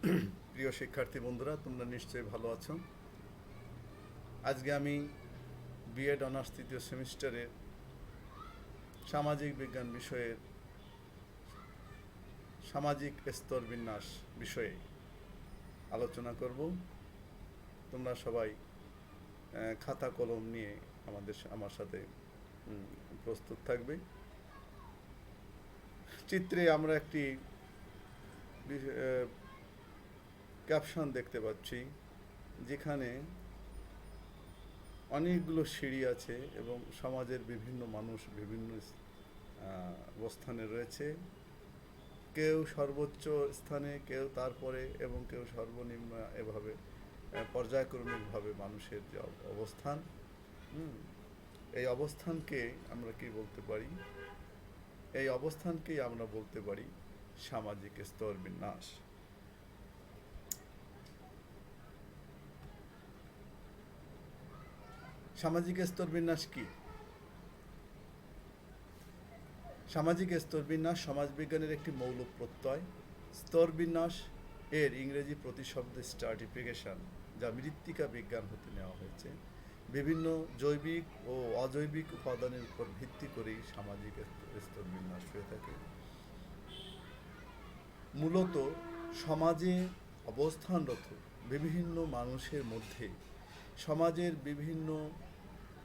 প্রিয় শিক্ষার্থী বন্ধুরা, তোমরা নিশ্চয়ই ভালো আছো। আজকে আমি বিএড অনার্স তৃতীয় সেমিস্টারের সামাজিক বিজ্ঞান বিষয়ের সামাজিক স্তর বিন্যাস বিষয়ে আলোচনা করব। তোমরা সবাই খাতা কলম নিয়ে আমার সাথে প্রস্তুত থাকবে। চিত্রে আমরা একটি ক্যাপশন দেখতে পাচ্ছি, যেখানে অনেকগুলো সিঁড়ি আছে এবং সমাজের বিভিন্ন মানুষ বিভিন্ন অবস্থানে রয়েছে। কেউ সর্বোচ্চ স্থানে, কেউ তারপরে এবং কেউ সর্বনিম্ন, এভাবে পর্যায়ক্রমিকভাবে মানুষের যে অবস্থান, এই অবস্থানকে আমরা কি বলতে পারি? এই অবস্থানকেই আমরা বলতে পারি সামাজিক স্তর বিন্যাস। সামাজিক স্তর বিন্যাস কি? সামাজিক স্তর বিন্যাস সমাজবিজ্ঞানের একটি মৌল প্রত্যয়। স্তর বিন্যাস এর ইংরেজি প্রতিশব্দ স্ট্রাটিফিকেশন, যা মৃত্তিকা বিজ্ঞান হতে নেওয়া হয়েছে। বিভিন্ন জৈবিক ও অজৈবিক উপাদানের উপর ভিত্তি করেই সামাজিক স্তর বিন্যাস হয়ে থাকে। মূলত সমাজে অবস্থানরত বিভিন্ন মানুষের মধ্যে সমাজের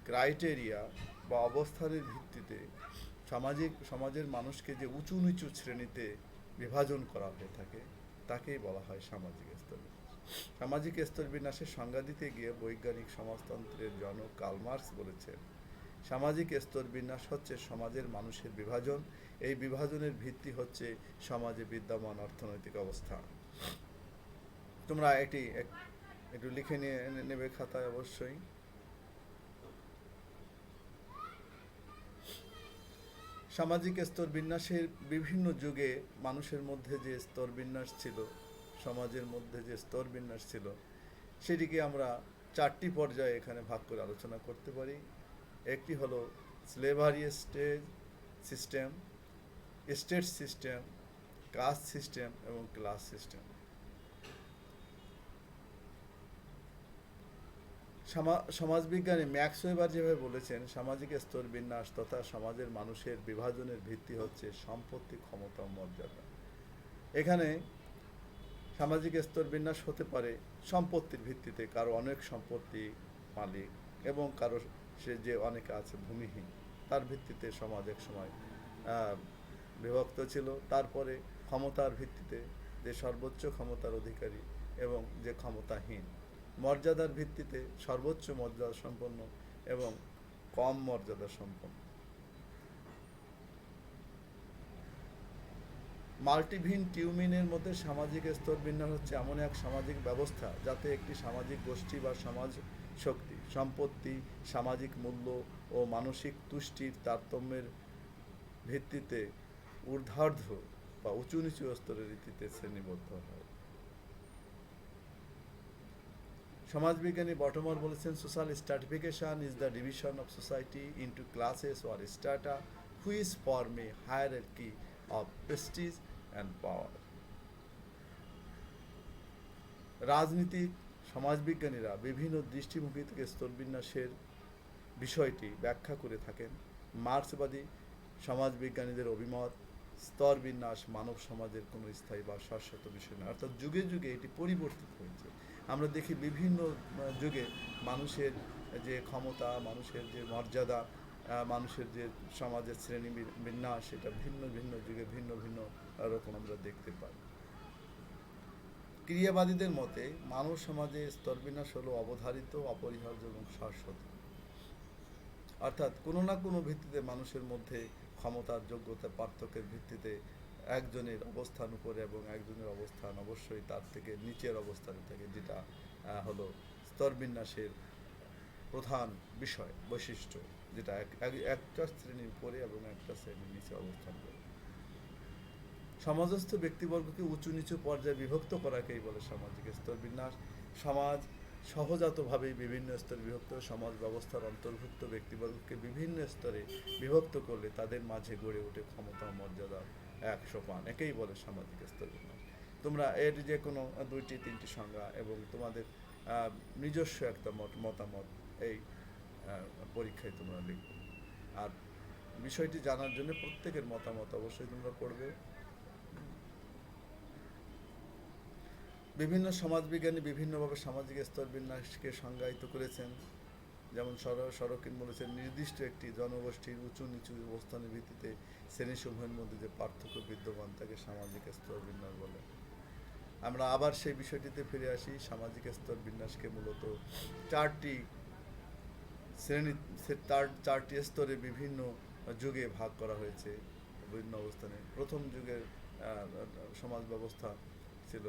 ক্রাইটেরিয়া বা অবস্থানের ভিত্তিতে সমাজের মানুষকে যে উঁচু নিচু শ্রেণীতে বিভাজন করা হয়ে থাকে, তাকেই বলা হয় সামাজিক স্তর বিন্যাস। সামাজিক স্তর বিন্যাসের সংজ্ঞা দিতে গিয়ে বৈজ্ঞানিক সমাজতন্ত্রের জনক কার্ল মার্কস বলেছেন, সামাজিক স্তর বিন্যাস হচ্ছে সমাজের মানুষের বিভাজন। এই বিভাজনের ভিত্তি হচ্ছে সমাজে বিদ্যমান অর্থনৈতিক অবস্থা। তোমরা একটু লিখে নিয়ে নেবে খাতায় অবশ্যই। সামাজিক স্তর বিন্যাসের বিভিন্ন যুগে মানুষের মধ্যে যে স্তর বিন্যাস ছিল, সমাজের মধ্যে যে স্তর বিন্যাস ছিল, সেটিকে আমরা 4টি পর্যায়ে এখানে ভাগ করে আলোচনা করতে পারি। একটি হলো slavery system, state system, caste system এবং ক্লাস সিস্টেম। সমাজবিজ্ঞানী ম্যাক্স ওয়েবার যেভাবে বলেছেন, সামাজিক স্তর বিন্যাস তথা সমাজের মানুষের বিভাজনের ভিত্তি হচ্ছে সম্পত্তি, ক্ষমতা ও মর্যাদা। এখানে সামাজিক স্তর বিন্যাস হতে পারে সম্পত্তির ভিত্তিতে, কারো অনেক সম্পত্তি মালিক, এবং কারো সে যে অনেকে আছে ভূমিহীন, তার ভিত্তিতে সমাজ এক সময় বিভক্ত ছিল। তারপরে ক্ষমতার ভিত্তিতে, যে সর্বোচ্চ ক্ষমতার অধিকারী এবং যে ক্ষমতাহীন। মর্যাদার ভিত্তিতে সর্বোচ্চ মর্যাদা সম্পন্ন এবং কম মর্যাদা সম্পন্ন। মাল্টিভিন টিউমিনের মধ্যে সামাজিক স্তর বিন্যাস হচ্ছে এমন এক সামাজিক ব্যবস্থা যাতে একটি সামাজিক গোষ্ঠী বা সমাজ শক্তি, সম্পত্তি, সামাজিক মূল্য ও মানসিক তুষ্টির তারতম্যের ভিত্তিতে ঊর্ধ্বার্ধ বা উঁচু নিচু স্তরের রীতিতে শ্রেণীবদ্ধ হয়। সমাজবিজ্ঞানী বটমর বলেছেন, social stratification is the division of society into classes or strata which form A hierarchy of Prestige and power. রাজনীতিক সমাজবিজ্ঞানীরা বিভিন্ন দৃষ্টিভঙ্গি থেকে স্তরবিন্যাসের বিষয়টি ব্যাখ্যা করে থাকেন। মার্ক্সবাদী সমাজবিজ্ঞানীদের অভিমত, স্তর বিন্যাস মানব সমাজের কোনো স্থায়ী বা শাশ্বত বিষয় নয়, অর্থাৎ যুগে যুগে এটি পরিবর্তিত হয়েছে। আমরা দেখি বিভিন্ন যুগে মানুষের যে ক্ষমতা, মানুষের যে মর্যাদা, মানুষের যে সমাজের শ্রেণী বিন্যাস, সেটা ভিন্ন ভিন্ন যুগে ভিন্ন ভিন্ন রকম আমরা দেখতে পাই। ক্রিয়াবাদীদের মতে মানব সমাজে স্তরবিন্যাস হলো অবধারিত, অপরিহার্য এবং শাশ্বত। অর্থাৎ কোনো না কোনো ভিত্তিতে মানুষের মধ্যে ক্ষমতার, যোগ্যতা, পার্থক্যের ভিত্তিতে একজনের অবস্থান উপরে এবং একজনের অবস্থান অবশ্যই তার থেকে নিচের অবস্থানে থাকে, যেটা হলো স্তরবিন্যাসের প্রধান বিষয়, বৈশিষ্ট্য, যেটা একটা শ্রেণীর উপরে এবং একটা শ্রেণীর নিচে অবস্থান করে। সমাজস্থ ব্যক্তিবর্গকে উঁচু নিচু পর্যায়ে বিভক্ত করাকেই বলে সামাজিক স্তর বিন্যাস। সমাজ সহজাতভাবেই বিভিন্ন স্তরে বিভক্ত। সমাজ ব্যবস্থার অন্তর্ভুক্ত ব্যক্তিবর্গকে বিভিন্ন স্তরে বিভক্ত করলে তাদের মাঝে গড়ে ওঠে ক্ষমতা ও মর্যাদা এক সোপান, একেই বলে সামাজিক স্তর বিন্যাস। তোমরা এর যে কোনো দুইটি তিনটি সংজ্ঞা এবং তোমাদের নিজস্ব একটা মতামত এই পরীক্ষায় তোমরা লিখবে। আর বিষয়টি জানার জন্য প্রত্যেকের মতামত অবশ্যই তোমরা পড়বে। বিভিন্ন সমাজবিজ্ঞানী বিভিন্নভাবে সামাজিক স্তর বিন্যাসকে সংজ্ঞায়িত করেছেন। যেমন সরকিন বলেছেন, নির্দিষ্ট একটি জনগোষ্ঠীর উঁচু নিচু অবস্থানের ভিত্তিতে শ্রেণীসমূহের মধ্যে যে পার্থক্য বিদ্যমান তাকে সামাজিক স্তর বিন্যাস বলে। আমরা আবার সেই বিষয়টিতে ফিরে আসি। সামাজিক স্তর বিন্যাসকে মূলত চারটি শ্রেণী, চারটি স্তরে বিভিন্ন যুগে ভাগ করা হয়েছে বিভিন্ন অবস্থানে। প্রথম যুগের সমাজ ব্যবস্থা ছিল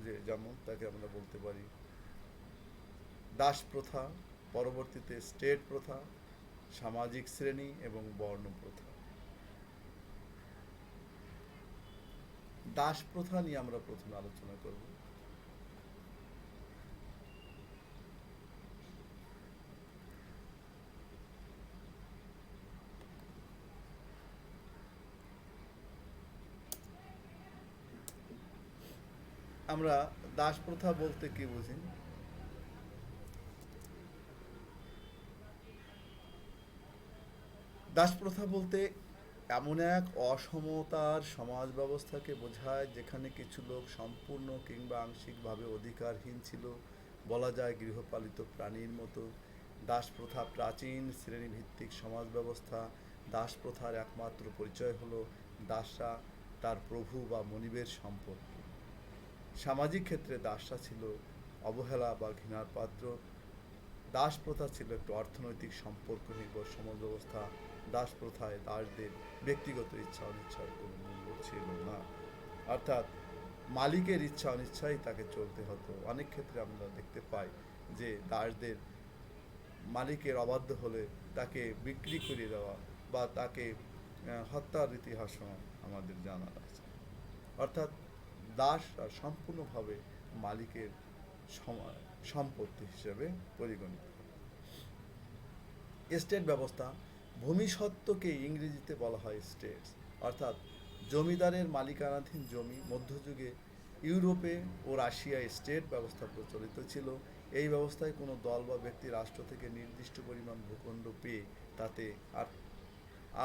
যে যেমন তাকে আমরা বলতে পারি দাস প্রথা, পরবর্তীতে স্টেট প্রথা, সামাজিক শ্রেণী এবং বর্ণ প্রথা। দাস প্রথা নিয়ে আমরা প্রথমে আলোচনা করব। আমরা দাস প্রথা বলতে কি বুঝি? দাস প্রথা বলতে এমন এক অসমতার সমাজ ব্যবস্থাকে বোঝায় যেখানে কিছু লোক সম্পূর্ণ কিংবা আংশিকভাবে অধিকারহীন ছিল, বলা যায় গৃহপালিত প্রাণীর মতো। দাস প্রথা প্রাচীন শ্রেণীভিত্তিক সমাজ ব্যবস্থা। দাস প্রথার একমাত্র পরিচয় হলো দাসরা তার প্রভু বা মনিবের সম্পত্তি। সামাজিক ক্ষেত্রে দাসরা ছিল অবহেলা বা ঘৃণার পাত্র। দাস প্রথা ছিল একটি অর্থনৈতিক সম্পর্ক নির্ভর সমাজ ব্যবস্থা। দাস প্রথায় দাসদের ব্যক্তিগত ইচ্ছা অনিচ্ছার কোনো মূল্য ছিল না, অর্থাৎ মালিকের ইচ্ছা অনিচ্ছাই তাকে চলতে হতো। অনেক ক্ষেত্রে আমরা দেখতে পাই যে দাসদের মালিকের অবাধ্য হলে তাকে বিক্রি করে দেওয়া বা তাকে হত্যার ইতিহাসও আমাদের জানা আছে। অর্থাৎ দাস সম্পূর্ণভাবে মালিকের সম্পত্তি হিসেবে পরিগণিত। এস্টেট ব্যবস্থা, ভূমিসত্ত্বকে ইংরেজিতে বলা হয় স্টেটস, অর্থাৎ জমিদারের মালিকানাধীন জমি। মধ্যযুগে ইউরোপে ও রাশিয়ায় স্টেট ব্যবস্থা প্রচলিত ছিল। এই ব্যবস্থায় কোনো দল বা ব্যক্তি রাষ্ট্র থেকে নির্দিষ্ট পরিমাণ ভূখণ্ড পেয়ে তাতে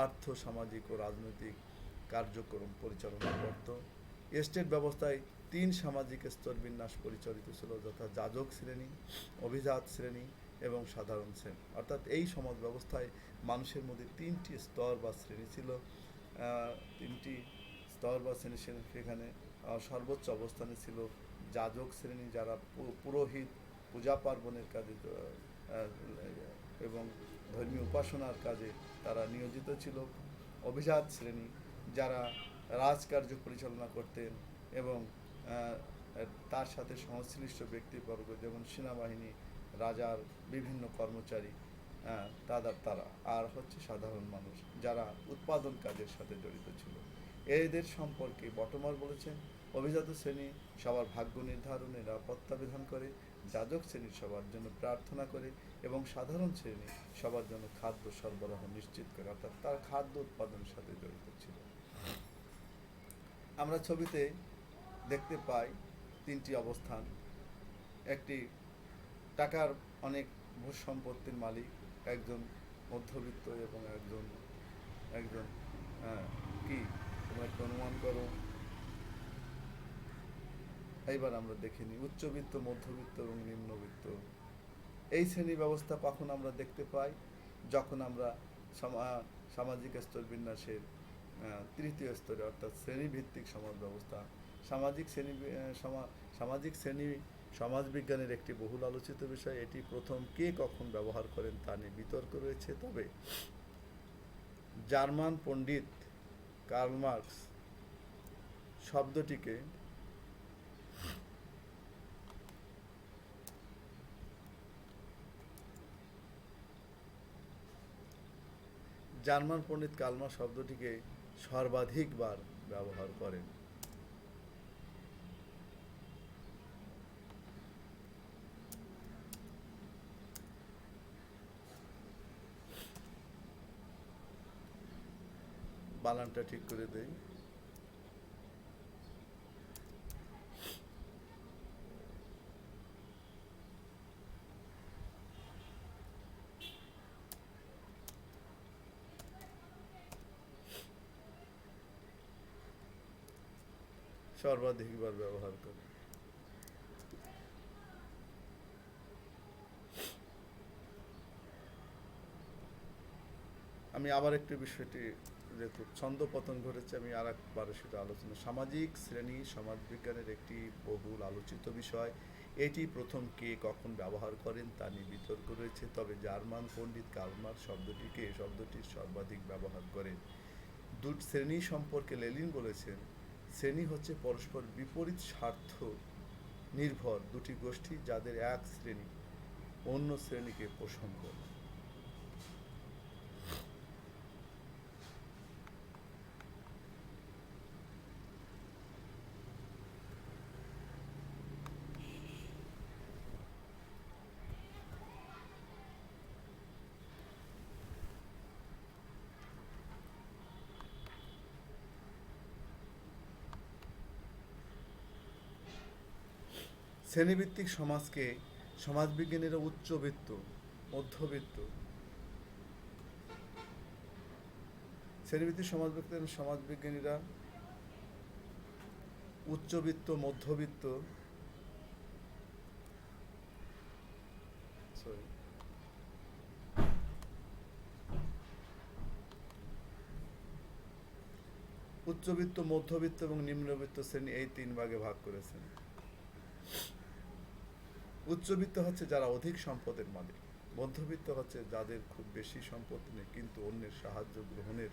আর্থ সামাজিক ও রাজনৈতিক কার্যক্রম পরিচালনা করত। এস্টেট ব্যবস্থায় তিন সামাজিক স্তর বিন্যাস পরিচালিত ছিল, যথা যাজক শ্রেণী, অভিজাত শ্রেণী এবং সাধারণ শ্রেণী। অর্থাৎ এই সমাজ ব্যবস্থায় মানুষের মধ্যে তিনটি স্তর বা শ্রেণী ছিল। তিনটি স্তর বা শ্রেণী, সেখানে সর্বোচ্চ অবস্থানে ছিল যাজক শ্রেণী, যারা পুরোহিত পূজা পার্বণের কাজে এবং ধর্মীয় উপাসনার কাজে তারা নিয়োজিত ছিল। অভিজাত শ্রেণী, যারা রাজকার্য পরিচালনা করতেন এবং তার সাথে সংশ্লিষ্ট ব্যক্তিবর্গ, যেমন সেনাবাহিনী, রাজার বিভিন্ন কর্মচারী, তারা আর হচ্ছে সাধারণ মানুষ যারা উৎপাদন কাজের সাথে জড়িত ছিল। এদের সম্পর্কে বটমার বলেছেন, অভিজাত শ্রেণী সবার ভাগ্য নির্ধারণে নিরাপত্তা বিধান করে, যাজক শ্রেণী সবার জন্য প্রার্থনা করে এবং সাধারণ শ্রেণী সবার জন্য খাদ্য সরবরাহ নিশ্চিত করে, অর্থাৎ তার খাদ্য উৎপাদনের সাথে জড়িত ছিল। আমরা ছবিতে দেখতে পাই তিনটি অবস্থান। একটি টাকার অনেক ভূ সম্পত্তির মালিক, একজন মধ্যবিত্ত এবং একজন কি তোমরা একটু অনুমান করো। এইবার আমরা দেখে নিই উচ্চবিত্ত, মধ্যবিত্ত এবং নিম্নবিত্ত। এই শ্রেণী ব্যবস্থা কখন আমরা দেখতে পাই? যখন আমরা সামাজিক স্তর বিন্যাসের তৃতীয় স্তরে, অর্থাৎ শ্রেণীভিত্তিক সমাজ ব্যবস্থা। সামাজিক শ্রেণী সমাজবিজ্ঞানের একটি বহুল আলোচিত বিষয়। এটি প্রথম কে কখন ব্যবহার করেন তা নিয়ে বিতর্ক রয়েছে। তবে জার্মান পণ্ডিত কার্ল মার্কস শব্দটিকে শব্দটিকে সর্বাধিকবার ব্যবহার করেন। বানানটা ঠিক করে দেই। সর্বাধিকবার ব্যবহার করে। আমি আবার একটু বিষয়টি, যেহেতু ছন্দপতন ঘটেছে, আমি আর একবার সেটা আলোচনা। সামাজিক শ্রেণী সমাজবিজ্ঞানের একটি বহুল আলোচিত বিষয়। এটি প্রথম কে কখন ব্যবহার করেন তা নিয়ে বিতর্ক রয়েছে, তবে জার্মান পণ্ডিত কার্ল মার্কস শব্দটির সর্বাধিক ব্যবহার করেন। দুটি শ্রেণী সম্পর্কে লেনিন বলেছেন, শ্রেণী হচ্ছে পরস্পর বিপরীত স্বার্থ নির্ভর দুটি গোষ্ঠী যাদের এক শ্রেণী অন্য শ্রেণীকে পোষণ করে। শ্রেণীভিত্তিক সমাজকে সমাজবিজ্ঞানীরা উচ্চবিত্ত, মধ্যবিত্ত, শ্রেণীভিত্তিক সমাজবিজ্ঞানীরা উচ্চবিত্ত, মধ্যবিত্ত, সরি, উচ্চবিত্ত, মধ্যবিত্ত এবং নিম্নবিত্ত শ্রেণী এই তিন ভাগে ভাগ করেছেন। উচ্চবিত্ত হচ্ছে যারা অধিক সম্পদের মালিক, মধ্যবিত্ত হচ্ছে যাদের খুব বেশি সম্পদ নেই কিন্তু অন্যের সাহায্য গ্রহণের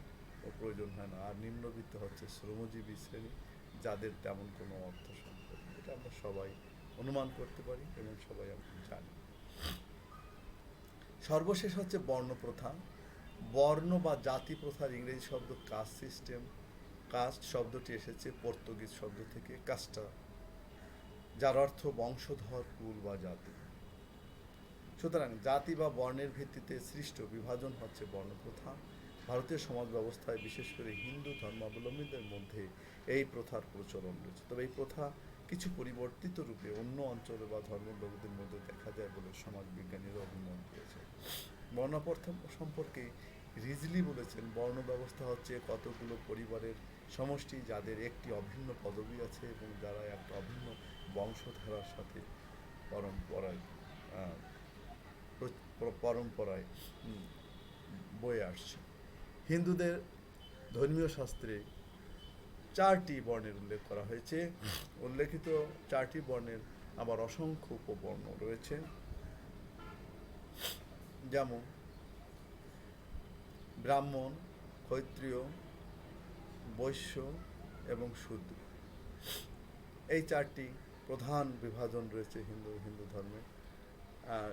প্রয়োজন হয় না, আর নিম্নবিত্ত হচ্ছে শ্রমজীবী শ্রেণী যাদের তেমন কোনো অর্থ সম্পদ নেই। এটা আমরা সবাই অনুমান করতে পারি এবং সবাই আমরা জানি। সর্বশেষ হচ্ছে বর্ণপ্রথা। বর্ণ বা জাতি প্রথার ইংরেজি শব্দ কাস্ট সিস্টেম। কাস্ট শব্দটি এসেছে পর্তুগিজ শব্দ থেকে কাস্টা, যার অর্থ বংশধর, কুল বা জাতি। সুতরাং জাতি বা বর্ণের ভিত্তিতে সৃষ্ট বিভাজন হচ্ছে বর্ণপ্রথা। ভারতীয় সমাজ ব্যবস্থায় বিশেষ করে হিন্দু ধর্মাবলম্বীদের মধ্যে এই প্রথার প্রচলন রয়েছে, তবে এই প্রথা কিছু পরিবর্তিত রূপে অন্য অঞ্চলে বা ধর্মাবলম্বীদের মধ্যে দেখা যায় বলে সমাজবিজ্ঞানীরা অভিমত দিয়েছে। বর্ণপ্রথা সম্পর্কে রিজলি বলেছেন, বর্ণ ব্যবস্থা হচ্ছে কতগুলো পরিবারের সমষ্টি যাদের একটি অভিন্ন পদবি আছে এবং যারা একটা অভিন্ন বংশধারার সাথে পরম্পরায় পরম্পরায় বয়ে আসছে। হিন্দুদের ধর্মীয় শাস্ত্রে 4টি বর্ণের উল্লেখ করা হয়েছে। উল্লেখিত 4টি বর্ণের আবার অসংখ্য উপবর্ণ রয়েছে, যেমন ব্রাহ্মণ, ক্ষত্রিয়, বৈশ্য এবং শূদ্র। এই 4টি প্রধান বিভাজন রয়েছে হিন্দু ধর্মে। আর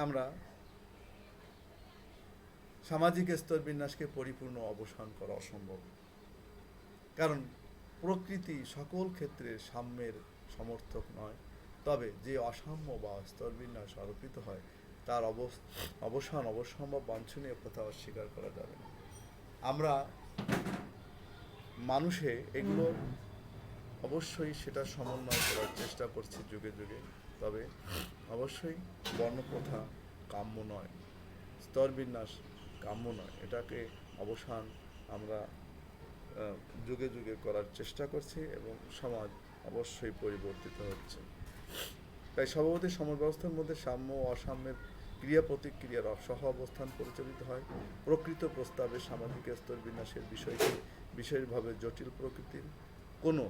আমরা সামাজিক স্তর বিন্যাসকে পরিপূর্ণ অবসান করা অসম্ভব, কারণ প্রকৃতি সকল ক্ষেত্রে সাম্যের সমর্থক নয়। তবে যে অসাম্য বা স্তর বিন্যাস আরোপিত হয় তার অবসান অবশ্যম্ভব, বাঞ্ছনীয় কথা অস্বীকার করা যাবে না। আমরা মানুষে এগুলো অবশ্যই সেটা সমন্বয় করার চেষ্টা করছি যুগে যুগে, তবে অবশ্যই বর্ণপ্রথা কাম্য নয়, স্তরবিন্যাস কাম্য নয়। এটাকে অবসান আমরা যুগে যুগে করার চেষ্টা করছি এবং সমাজ অবশ্যই পরিবর্তিত হচ্ছে। তাই সভাপতি সমাজ ব্যবস্থার মধ্যে সাম্য ও অসাম্যের ক্রিয়া প্রতিক্রিয়ার সহ অবস্থান পরিচালিত হয়। প্রকৃত প্রস্তাবে সামাজিক স্তর বিন্যাসের বিষয়টি বিশেষভাবে জটিল প্রকৃতির, কোনো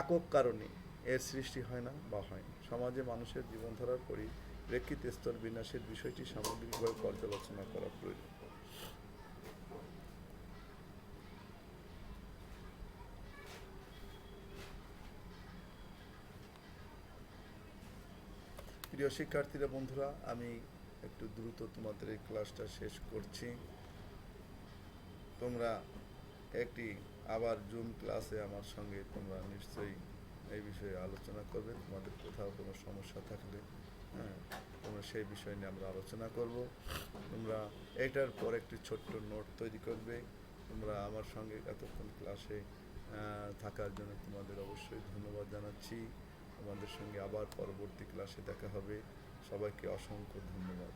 একক কারণে এর সৃষ্টি হয় না বা হয়নি। সমাজে মানুষের জীবনধারার পরিপ্রেক্ষিতে স্তর বিন্যাসের বিষয়টি সামগ্রিকভাবে পর্যালোচনা করা প্রয়োজন। প্রিয় শিক্ষার্থীরা, বন্ধুরা, আমি একটু দ্রুত তোমাদের এই ক্লাসটা শেষ করছি। তোমরা একটি আবার জুম ক্লাসে আমার সঙ্গে তোমরা নিশ্চয়ই এই বিষয়ে আলোচনা করবে। তোমাদের কোথাও কোনো সমস্যা থাকলে তোমরা সেই বিষয় নিয়ে আমরা আলোচনা করব। তোমরা এটার পর একটি ছোট্ট নোট তৈরি করবে। তোমরা আমার সঙ্গে এতক্ষণ ক্লাসে থাকার জন্য তোমাদের অবশ্যই ধন্যবাদ জানাচ্ছি। তোমাদের সঙ্গে আবার পরবর্তী ক্লাসে দেখা হবে। সবাইকে অসংখ্য ধন্যবাদ।